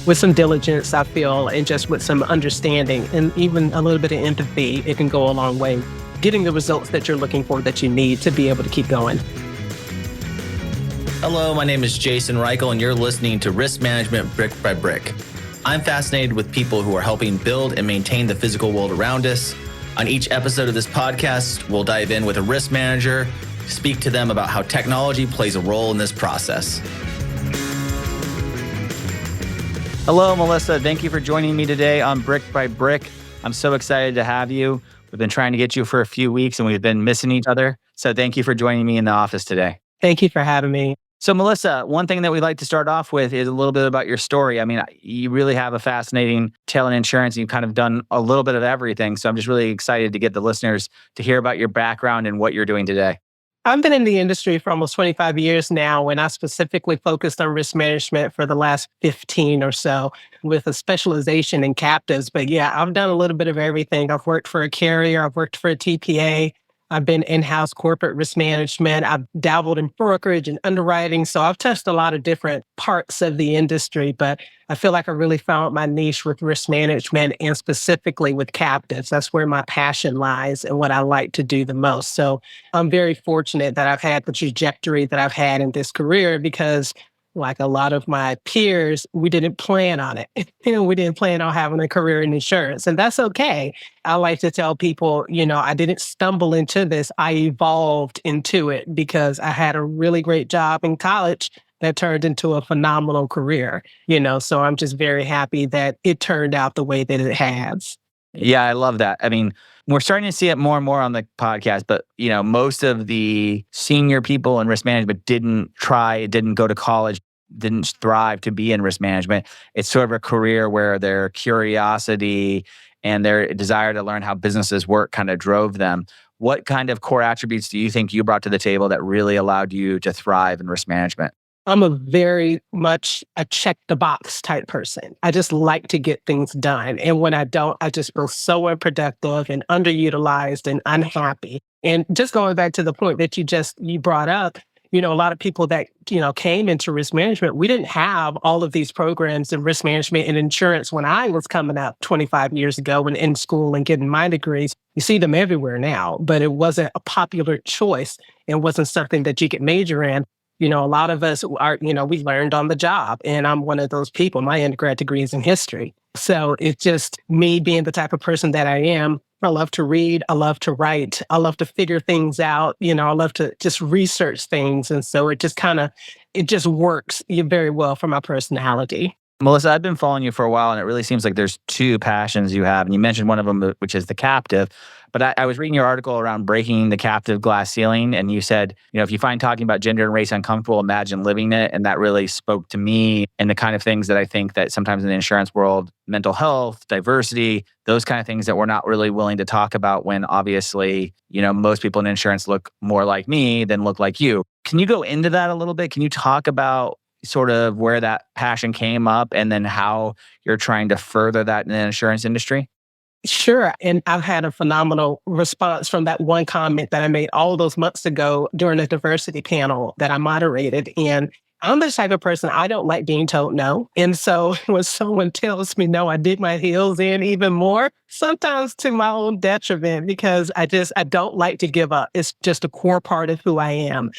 with some diligence, I feel, and just with some understanding and even a little bit of empathy, it can go a long way. Getting the results that you're looking for, that you need to be able to keep going. Hello, my name is Jason Reichl, and you're listening to Risk Management Brick by Brick. I'm fascinated with people who are helping build and maintain the physical world around us. On each episode of this podcast, we'll dive in with a risk manager, speak to them about how technology plays a role in this process. Hello, Melissa. Thank you for joining me today on Brick by Brick. I'm so excited to have you. We've been trying to get you for a few weeks and we've been missing each other. So thank you for joining me in the office today. Thank you for having me. So Melissa, one thing that we'd like to start off with is a little bit about your story. I mean, you really have a fascinating tale in insurance. You've kind of done a little bit of everything. So I'm just really excited to get the listeners to hear about your background and what you're doing today. I've been in the industry for almost 25 years now, and I specifically focused on risk management for the last 15 or so with a specialization in captives. But yeah, I've done a little bit of everything. I've worked for a carrier. I've worked for a TPA. I've been in-house corporate risk management. I've dabbled in brokerage and underwriting. So I've touched a lot of different parts of the industry, but I feel like I really found my niche with risk management and specifically with captives. That's where my passion lies and what I like to do the most. So I'm very fortunate that I've had the trajectory that I've had in this career because like a lot of my peers, we didn't plan on it. We didn't plan on having a career in insurance, and that's okay. I like to tell people, I didn't stumble into this. I evolved into it because I had a really great job in college that turned into a phenomenal career, so I'm just very happy that it turned out the way that it has. Yeah, I love that. I mean, we're starting to see it more and more on the podcast, but most of the senior people in risk management didn't go to college, didn't thrive to be in risk management. It's sort of a career where their curiosity and their desire to learn how businesses work kind of drove them. What kind of core attributes do you think you brought to the table that really allowed you to thrive in risk management? I'm a very much a check the box type person. I just like to get things done. And when I don't, I just feel so unproductive and underutilized and unhappy. And just going back to the point that you brought up, a lot of people that, came into risk management, we didn't have all of these programs in risk management and insurance when I was coming up 25 years ago and in school and getting my degrees. You see them everywhere now, but it wasn't a popular choice. It wasn't something that you could major in. A lot of us are, we learned on the job, and I'm one of those people. My undergrad degree is in history. So it's just me being the type of person that I am. I love to read. I love to write. I love to figure things out. I love to just research things. And so it just works very well for my personality. Melissa, I've been following you for a while, and it really seems like there's two passions you have. And you mentioned one of them, which is the captive. But I was reading your article around breaking the captive glass ceiling, and you said, if you find talking about gender and race uncomfortable, imagine living it. And that really spoke to me and the kind of things that I think that sometimes in the insurance world, mental health, diversity, those kind of things that we're not really willing to talk about when obviously, most people in insurance look more like me than look like you. Can you go into that a little bit? Can you talk about sort of where that passion came up and then how you're trying to further that in the insurance industry? Sure. And I've had a phenomenal response from that one comment that I made all those months ago during a diversity panel that I moderated. And I'm the type of person, I don't like being told no. And so when someone tells me no, I dig my heels in even more, sometimes to my own detriment, because I don't like to give up. It's just a core part of who I am.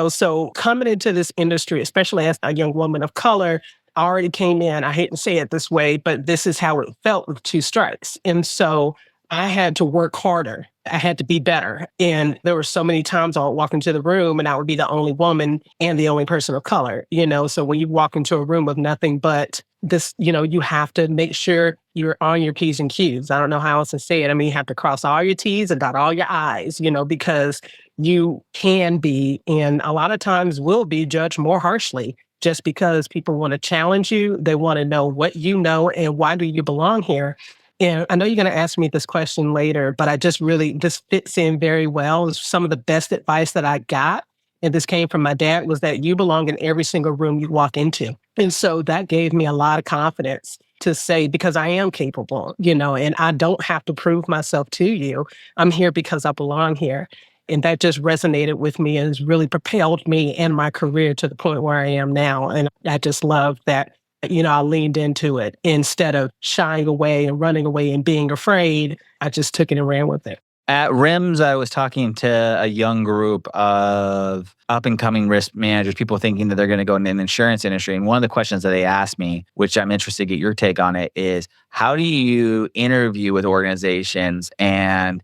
So coming into this industry, especially as a young woman of color, I already came in, I hate to say it this way, but this is how it felt with two strikes. And so I had to work harder. I had to be better. And there were so many times I would walk into the room and I would be the only woman and the only person of color, So when you walk into a room of nothing but this, you have to make sure you're on your P's and Q's. I don't know how else to say it. I mean, you have to cross all your T's and dot all your I's, because you can be, and a lot of times will be judged more harshly just because people want to challenge you. They want to know what you know and why do you belong here. And I know you're going to ask me this question later, but this fits in very well. Some of the best advice that I got, and this came from my dad, was that you belong in every single room you walk into. And so that gave me a lot of confidence to say, because I am capable, and I don't have to prove myself to you. I'm here because I belong here. And that just resonated with me and has really propelled me and my career to the point where I am now. And I just love that I leaned into it instead of shying away and running away and being afraid. I just took it and ran with it. At RIMS, I was talking to a young group of up and coming risk managers, people thinking that they're going to go into the insurance industry. And one of the questions that they asked me, which I'm interested to get your take on it, is how do you interview with organizations and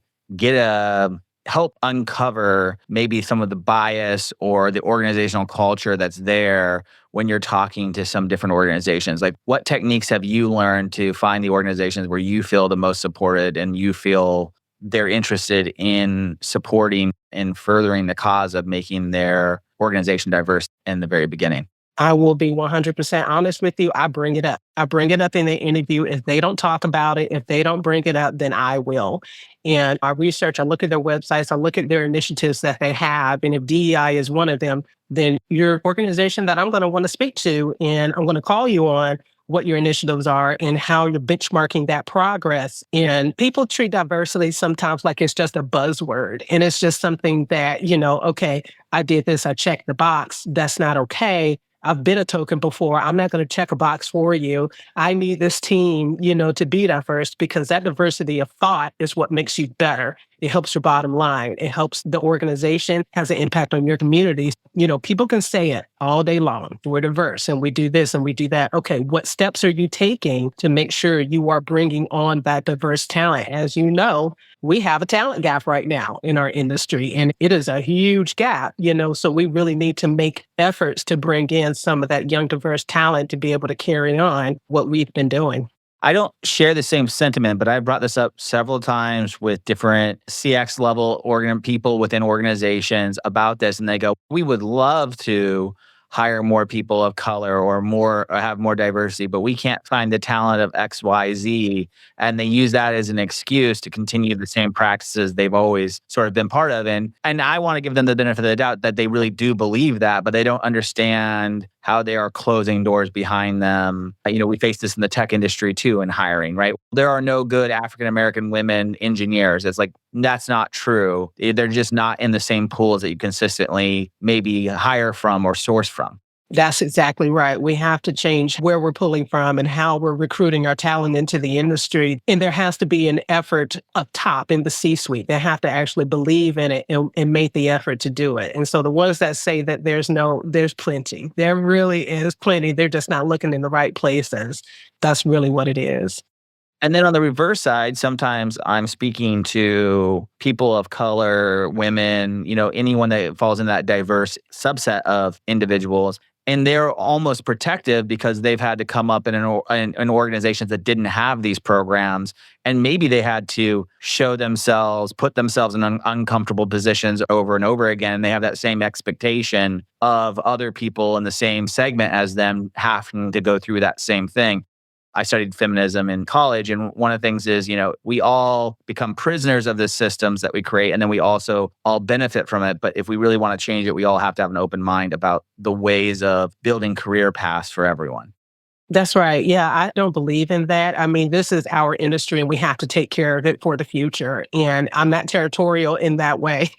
help uncover maybe some of the bias or the organizational culture that's there when you're talking to some different organizations? Like, what techniques have you learned to find the organizations where you feel the most supported and you feel they're interested in supporting and furthering the cause of making their organization diverse in the very beginning? I will be 100% honest with you. I bring it up. I bring it up in the interview. If they don't talk about it, if they don't bring it up, then I will. And I research, I look at their websites, I look at their initiatives that they have. And if DEI is one of them, then your organization that I'm going to want to speak to, and I'm going to call you on what your initiatives are and how you're benchmarking that progress. And people treat diversity sometimes like it's just a buzzword. And it's just something that, okay, I did this, I checked the box. That's not okay. I've been a token before. I'm not going to check a box for you. I need this team, to be diverse, because that diversity of thought is what makes you better. It helps your bottom line. It helps the organization, has an impact on your community. People can say it all day long. We're diverse and we do this and we do that. Okay, what steps are you taking to make sure you are bringing on that diverse talent? As you know, we have a talent gap right now in our industry, and it is a huge gap, so we really need to make efforts to bring in some of that young, diverse talent to be able to carry on what we've been doing. I don't share the same sentiment, but I brought this up several times with different CX level people within organizations about this. And they go, we would love to hire more people of color or have more diversity, but we can't find the talent of XYZ. And they use that as an excuse to continue the same practices they've always sort of been part of. And I want to give them the benefit of the doubt that they really do believe that, but they don't understand how they are closing doors behind them. We face this in the tech industry too in hiring, right? There are no good African-American women engineers. It's like, that's not true. They're just not in the same pools that you consistently maybe hire from or source from. That's exactly right. We have to change where we're pulling from and how we're recruiting our talent into the industry. And there has to be an effort up top in the C-suite. They have to actually believe in it and make the effort to do it. And so the ones that say that there's plenty. There really is plenty. They're just not looking in the right places. That's really what it is. And then on the reverse side, sometimes I'm speaking to people of color, women, anyone that falls in that diverse subset of individuals. And they're almost protective because they've had to come up in organizations that didn't have these programs. And maybe they had to show themselves, put themselves in uncomfortable positions over and over again. And they have that same expectation of other people in the same segment as them having to go through that same thing. I studied feminism in college, and one of the things is, we all become prisoners of the systems that we create, and then we also all benefit from it. But if we really want to change it, we all have to have an open mind about the ways of building career paths for everyone. That's right. Yeah, I don't believe in that. I mean, this is our industry and we have to take care of it for the future. And I'm not territorial in that way,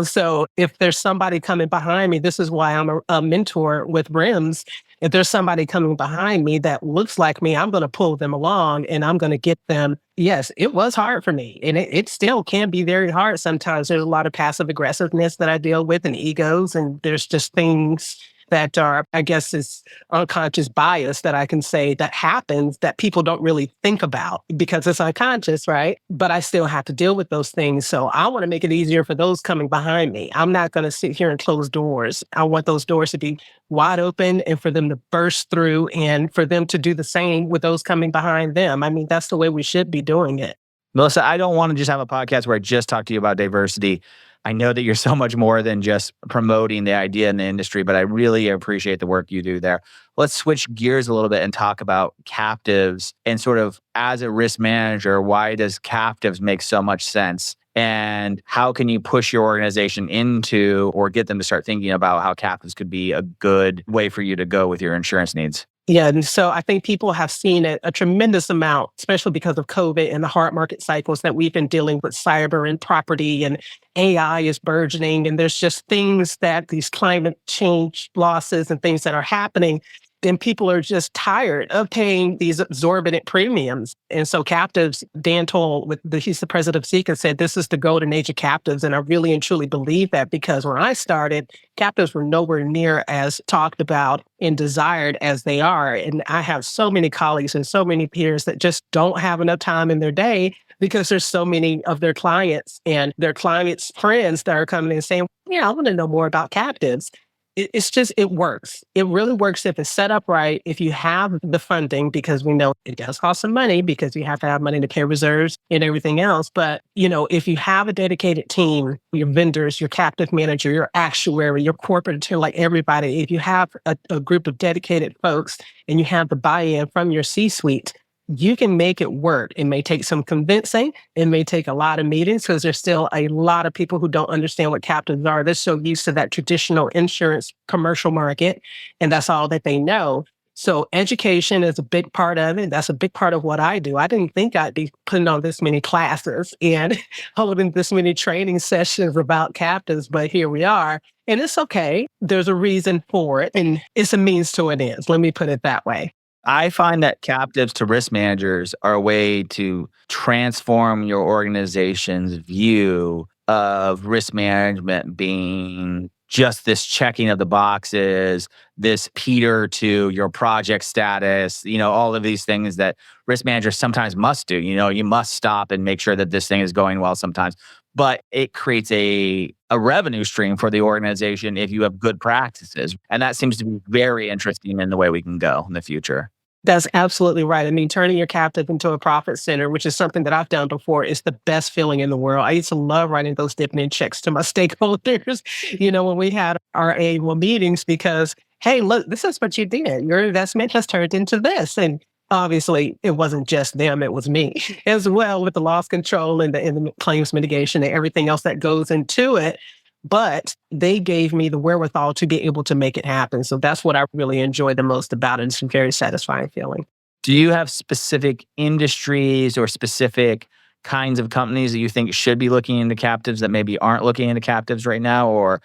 So if there's somebody coming behind me, this is why I'm a mentor with RIMS. If there's somebody coming behind me that looks like me, I'm going to pull them along and I'm going to get them. Yes, it was hard for me. And it still can be very hard sometimes. There's a lot of passive aggressiveness that I deal with and egos. And there's just things that are, I guess, is unconscious bias that I can say that happens that people don't really think about because it's unconscious, right? But I still have to deal with those things. So I want to make it easier for those coming behind me. I'm not going to sit here and close doors. I want those doors to be wide open and for them to burst through and for them to do the same with those coming behind them. I mean, that's the way we should be doing it. Melissa, I don't want to just have a podcast where I just talk to you about diversity. I know that you're so much more than just promoting the idea in the industry, but I really appreciate the work you do there. Let's switch gears a little bit and talk about captives and sort of as a risk manager, why does captives make so much sense? And how can you push your organization into or get them to start thinking about how captives could be a good way for you to go with your insurance needs? Yeah, and so I think people have seen it a tremendous amount, especially because of COVID and the hard market cycles that we've been dealing with cyber and property and AI is burgeoning. And there's just things that these climate change losses and things that are happening. then people are just tired of paying these exorbitant premiums. And so captives, Dan Toll, he's the president of Seeker, said this is the golden age of captives. And I really and truly believe that, because when I started, captives were nowhere near as talked about and desired as they are. And I have so many colleagues and so many peers that just don't have enough time in their day, because there's so many of their clients and their clients' friends that are coming and saying, yeah, I want to know more about captives. It works. It really works if it's set up right, if you have the funding, because we know it does cost some money, because you have to have money to pay reserves and everything else. But, if you have a dedicated team, your vendors, your captive manager, your actuary, your corporate attorney, like everybody, if you have a group of dedicated folks and you have the buy-in from your C-suite, you can make it work. It may take some convincing. It may take a lot of meetings, because there's still a lot of people who don't understand what captives are. They're so used to that traditional insurance commercial market, and that's all that they know. So education is a big part of it. That's a big part of what I do. I didn't think I'd be putting on this many classes and holding this many training sessions about captives, but here we are. And it's okay. There's a reason for it, and it's a means to an end. Let me put it that way. I find that captives to risk managers are a way to transform your organization's view of risk management being just this checking of the boxes, this Peter to your project status, all of these things that risk managers sometimes must do. You must stop and make sure that this thing is going well sometimes. But it creates a revenue stream for the organization if you have good practices. And that seems to be very interesting in the way we can go in the future. That's absolutely right. I mean, turning your captive into a profit center, which is something that I've done before, is the best feeling in the world. I used to love writing those dividend checks to my stakeholders, when we had our annual meetings, because, hey, look, this is what you did. Your investment has turned into this. And obviously, it wasn't just them, it was me as well, with the loss control and the claims mitigation and everything else that goes into it. But they gave me the wherewithal to be able to make it happen. So that's what I really enjoy the most about it. It's a very satisfying feeling. Do you have specific industries or specific kinds of companies that you think should be looking into captives that maybe aren't looking into captives right now or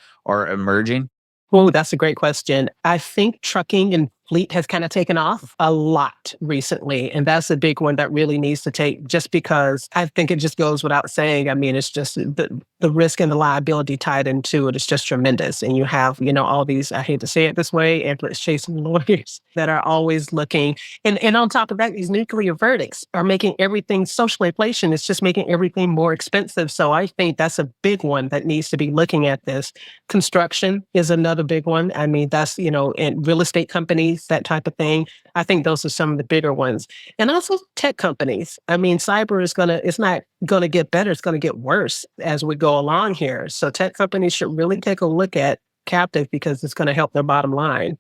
emerging? Oh, that's a great question. I think trucking and fleet has kind of taken off a lot recently. And that's a big one that really needs to take, just because I think it just goes without saying. I mean, it's just the risk and the liability tied into it is just tremendous. And you have, all these, I hate to say it this way, ambulance chasing lawyers that are always looking. And on top of that, these nuclear verdicts are making everything, social inflation is just making everything more expensive. So I think that's a big one that needs to be looking at this. Construction is another big one. I mean, that's, in real estate companies, that type of thing. I think those are some of the bigger ones. And also tech companies. I mean, cyber it's not going to get better. It's going to get worse as we go along here. So tech companies should really take a look at captive, because it's going to help their bottom line.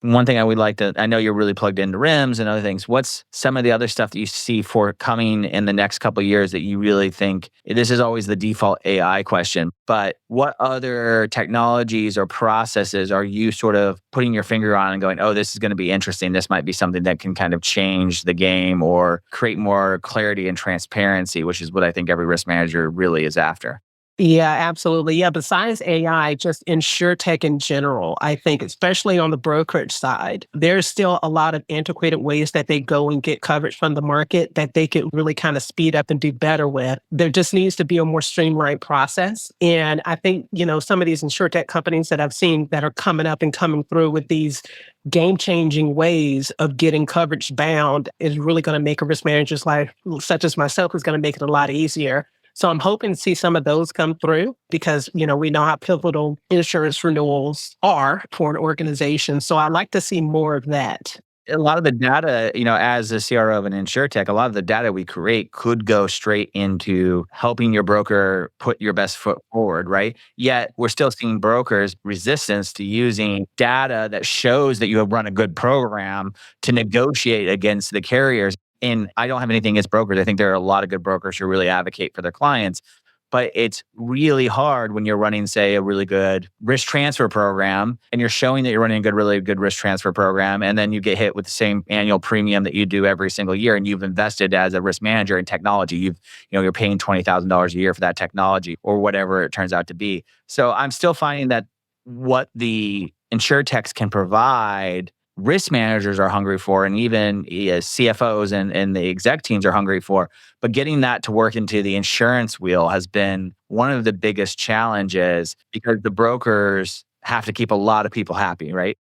One thing I know you're really plugged into RIMS and other things. What's some of the other stuff that you see for coming in the next couple of years that you really think, this is always the default AI question, but what other technologies or processes are you sort of putting your finger on and going, oh, this is going to be interesting. This might be something that can kind of change the game or create more clarity and transparency, which is what I think every risk manager really is after. Yeah, absolutely. Yeah, besides AI, just insurtech in general, I think, especially on the brokerage side, there's still a lot of antiquated ways that they go and get coverage from the market that they could really kind of speed up and do better with. There just needs to be a more streamlined process. And I think, some of these insurtech companies that I've seen that are coming up and coming through with these game-changing ways of getting coverage bound is really going to make a risk manager's life, such as myself, is going to make it a lot easier. So I'm hoping to see some of those come through, because, we know how pivotal insurance renewals are for an organization. So I'd like to see more of that. A lot of the data, as a CRO of an insurtech, a lot of the data we create could go straight into helping your broker put your best foot forward, right? Yet we're still seeing brokers' resistance to using data that shows that you have run a good program to negotiate against the carriers. And I don't have anything against brokers. I think there are a lot of good brokers who really advocate for their clients. But it's really hard when you're running, say, a really good risk transfer program, and you're showing that you're running a really good risk transfer program, and then you get hit with the same annual premium that you do every single year, and you've invested as a risk manager in technology. You're paying $20,000 a year for that technology, or whatever it turns out to be. So I'm still finding that what the insurtechs can provide risk managers are hungry for, and even CFOs and the exec teams are hungry for. But getting that to work into the insurance wheel has been one of the biggest challenges because the brokers have to keep a lot of people happy, right?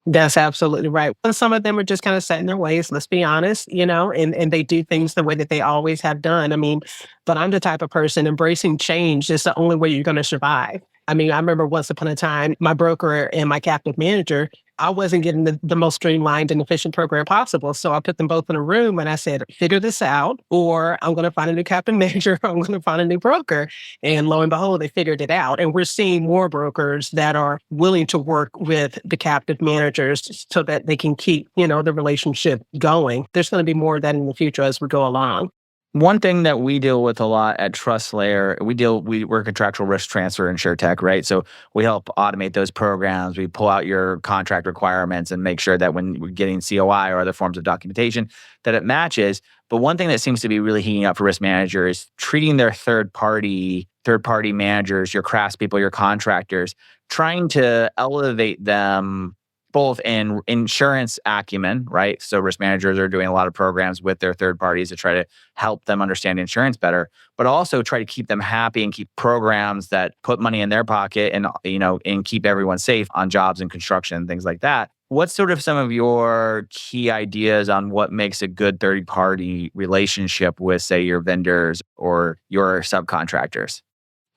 That's absolutely right. And some of them are just kind of set in their ways, let's be honest, and they do things the way that they always have done. I mean, but I'm the type of person embracing change is the only way you're going to survive. I mean, I remember once upon a time, my broker and my captive manager, I wasn't getting the most streamlined and efficient program possible. So I put them both in a room and I said, figure this out, or I'm going to find a new captive manager, or I'm going to find a new broker. And lo and behold, they figured it out. And we're seeing more brokers that are willing to work with the captive managers so that they can keep, the relationship going. There's going to be more of that in the future as we go along. One thing that we deal with a lot at Trust Layer, we're contractual risk transfer insurtech, right? So we help automate those programs. We pull out your contract requirements and make sure that when we're getting COI or other forms of documentation, that it matches. But one thing that seems to be really heating up for risk managers is treating their third party managers, your craftspeople, your contractors, trying to elevate them both in insurance acumen, right? So risk managers are doing a lot of programs with their third parties to try to help them understand insurance better, but also try to keep them happy and keep programs that put money in their pocket and keep everyone safe on jobs and construction and things like that. What's sort of some of your key ideas on what makes a good third party relationship with, say, your vendors or your subcontractors?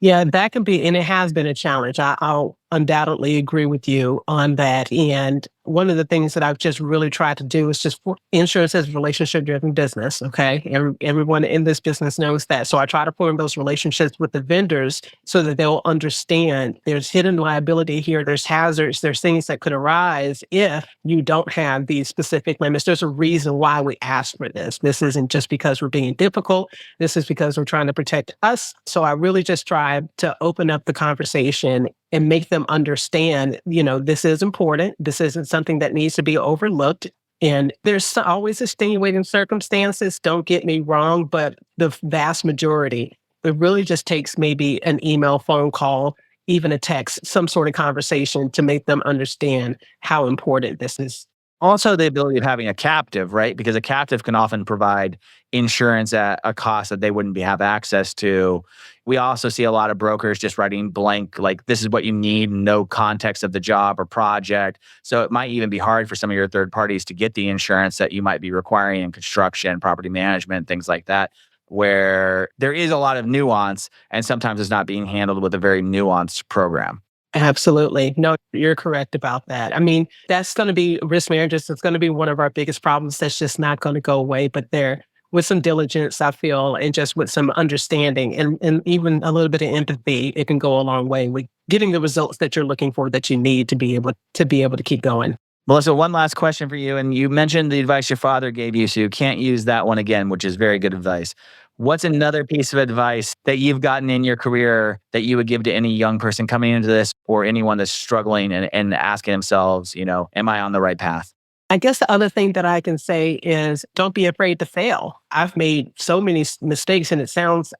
Yeah, that can be, and it has been a challenge. I'll undoubtedly agree with you on that. And one of the things that I've just really tried to do is insurance is a relationship-driven business. Okay, everyone in this business knows that. So I try to form those relationships with the vendors so that they'll understand there's hidden liability here, there's hazards, there's things that could arise if you don't have these specific limits. There's a reason why we ask for this. This isn't just because we're being difficult. This is because we're trying to protect us. So I really just try to open up the conversation and make them understand, this is important. This isn't something that needs to be overlooked. And there's always extenuating circumstances, don't get me wrong, but the vast majority, it really just takes maybe an email, phone call, even a text, some sort of conversation to make them understand how important this is. Also, the ability of having a captive, right? Because a captive can often provide insurance at a cost that they wouldn't have access to. We also see a lot of brokers just writing blank, like, this is what you need, no context of the job or project. So it might even be hard for some of your third parties to get the insurance that you might be requiring in construction, property management, things like that, where there is a lot of nuance and sometimes it's not being handled with a very nuanced program. Absolutely. No, you're correct about that. I mean, that's going to be risk managers. It's going to be one of our biggest problems that's just not going to go away. But there, with some diligence, I feel, and just with some understanding and even a little bit of empathy, it can go a long way with getting the results that you're looking for that you need to be able to keep going. Melissa, one last question for you. And you mentioned the advice your father gave you, so you can't use that one again, which is very good advice. What's another piece of advice that you've gotten in your career that you would give to any young person coming into this or anyone that's struggling and asking themselves, am I on the right path? I guess the other thing that I can say is don't be afraid to fail. I've made so many mistakes and it sounds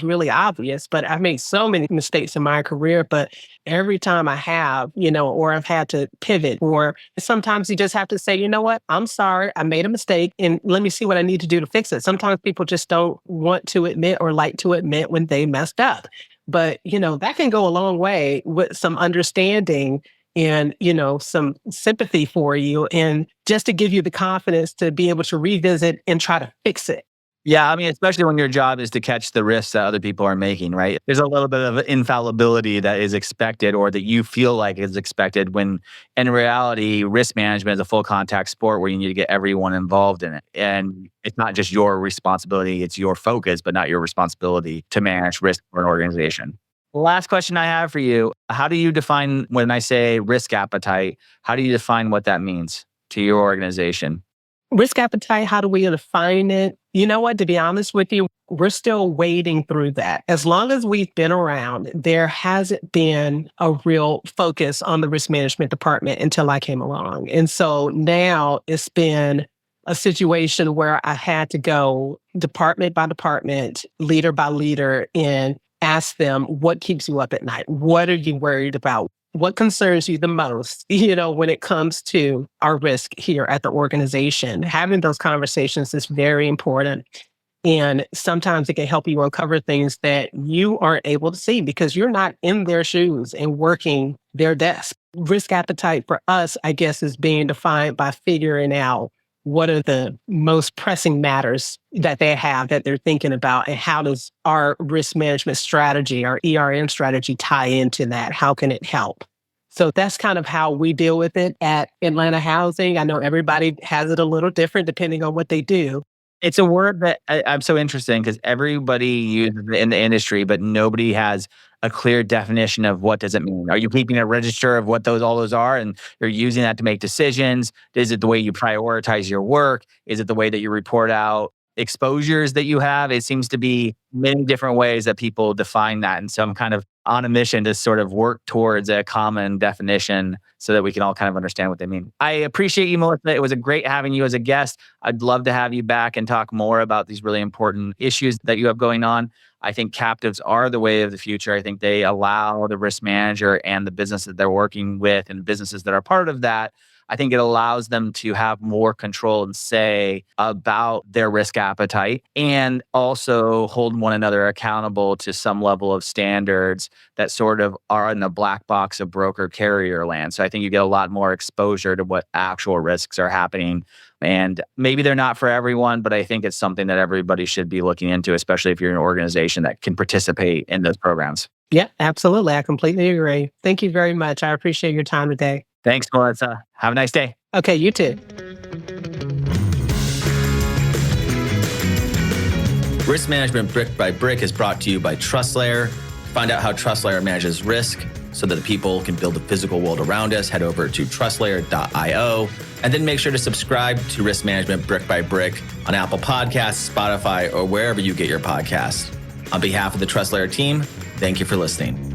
really obvious, but I've made so many mistakes in my career. But every time I have, or I've had to pivot, or sometimes you just have to say, you know what, I'm sorry, I made a mistake and let me see what I need to do to fix it. Sometimes people just don't want to admit or like to admit when they messed up. But, that can go a long way with some understanding and, some sympathy for you and just to give you the confidence to be able to revisit and try to fix it. Yeah, I mean, especially when your job is to catch the risks that other people are making, right? There's a little bit of infallibility that is expected or that you feel like is expected when in reality, risk management is a full contact sport where you need to get everyone involved in it. And it's not just your responsibility, it's your focus, but not your responsibility to manage risk for an organization. Last question I have for you. How do you define, when I say risk appetite, how do you define what that means to your organization? Risk appetite, how do we define it? You know what, to be honest with you, we're still wading through that. As long as we've been around, there hasn't been a real focus on the risk management department until I came along. And so now it's been a situation where I had to go department by department, leader by leader, and ask them, what keeps you up at night? What are you worried about? what concerns you the most, when it comes to our risk here at the organization. Having those conversations is very important. And sometimes it can help you uncover things that you aren't able to see because you're not in their shoes and working their desk. Risk appetite for us, I guess, is being defined by figuring out what are the most pressing matters that they have that they're thinking about, and how does our risk management strategy, our ERM strategy, tie into that? How can it help? So that's kind of how we deal with it at Atlanta Housing. I know everybody has it a little different depending on what they do. It's a word that I'm so interested in because everybody uses it in the industry, but nobody has a clear definition of what does it mean. Are you keeping a register of what all those are, and you're using that to make decisions? Is it the way you prioritize your work? Is it the way that you report out exposures that you have? It seems to be many different ways that people define that. And so I'm kind of on a mission to sort of work towards a common definition so that we can all kind of understand what they mean. I appreciate you, Melissa. It was a great having you as a guest. I'd love to have you back and talk more about these really important issues that you have going on. I think captives are the way of the future. I think they allow the risk manager and the business that they're working with and businesses that are part of that, I think it allows them to have more control and say about their risk appetite, and also hold one another accountable to some level of standards that sort of are in the black box of broker carrier land. So I think you get a lot more exposure to what actual risks are happening. And maybe they're not for everyone, but I think it's something that everybody should be looking into, especially if you're an organization that can participate in those programs. Yeah, absolutely. I completely agree. Thank you very much. I appreciate your time today. Thanks, Melissa. Have a nice day. Okay, you too. Risk Management Brick by Brick is brought to you by TrustLayer. Find out how TrustLayer manages risk so that the people can build the physical world around us. Head over to trustlayer.io, and then make sure to subscribe to Risk Management Brick by Brick on Apple Podcasts, Spotify, or wherever you get your podcasts. On behalf of the TrustLayer team, thank you for listening.